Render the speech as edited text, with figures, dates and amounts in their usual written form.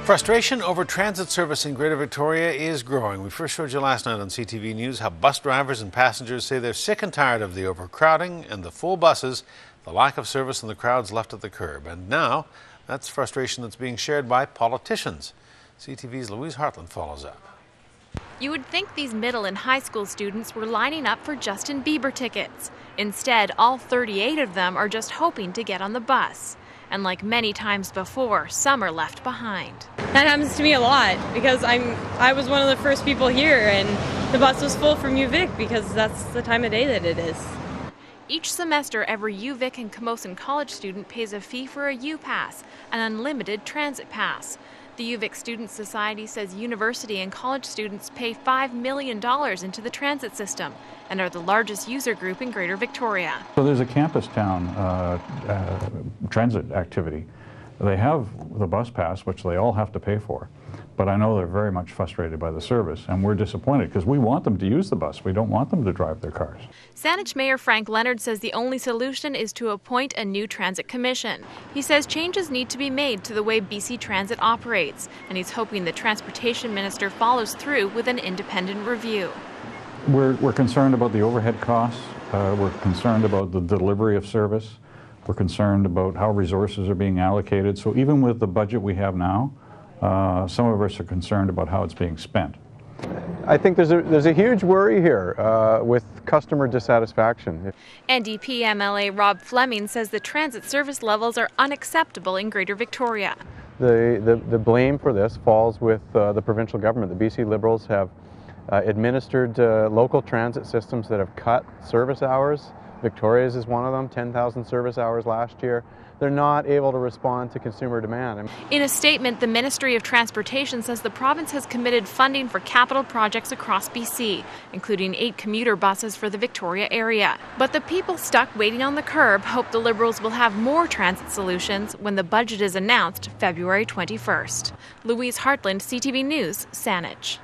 Frustration over transit service in Greater Victoria is growing. We first showed you last night on CTV News how bus drivers and passengers say they're sick and tired of the overcrowding and the full buses, the lack of service and the crowds left at the curb. And now that's frustration that's being shared by politicians. CTV's Louise Hartland follows up. You would think these middle and high school students were lining up for Justin Bieber tickets. Instead, all 38 of them are just hoping to get on the bus. And like many times before, some are left behind. That happens to me a lot because I was one of the first people here and the bus was full from UVic because that's the time of day that it is. Each semester, every UVic and Camosun College student pays a fee for a U-Pass, an unlimited transit pass. The UVic Student Society says university and college students pay $5 million into the transit system and are the largest user group in Greater Victoria. So there's a campus town transit activity. They have the bus pass, which they all have to pay for. But I know they're very much frustrated by the service, and we're disappointed because we want them to use the bus. We don't want them to drive their cars. Saanich Mayor Frank Leonard says the only solution is to appoint a new transit commission. He says changes need to be made to the way BC Transit operates, and he's hoping the transportation minister follows through with an independent review. We're concerned about the overhead costs. We're concerned about the delivery of service. We're concerned about how resources are being allocated. So even with the budget we have now, some of us are concerned about how it's being spent. I think there's a huge worry here with customer dissatisfaction. NDP MLA Rob Fleming says the transit service levels are unacceptable in Greater Victoria. The blame for this falls with the provincial government. The BC Liberals have administered local transit systems that have cut service hours. Victoria's is one of them, 10,000 service hours last year. They're not able to respond to consumer demand. In a statement, the Ministry of Transportation says the province has committed funding for capital projects across BC, including 8 commuter buses for the Victoria area. But the people stuck waiting on the curb hope the Liberals will have more transit solutions when the budget is announced February 21st. Louise Hartland, CTV News, Saanich.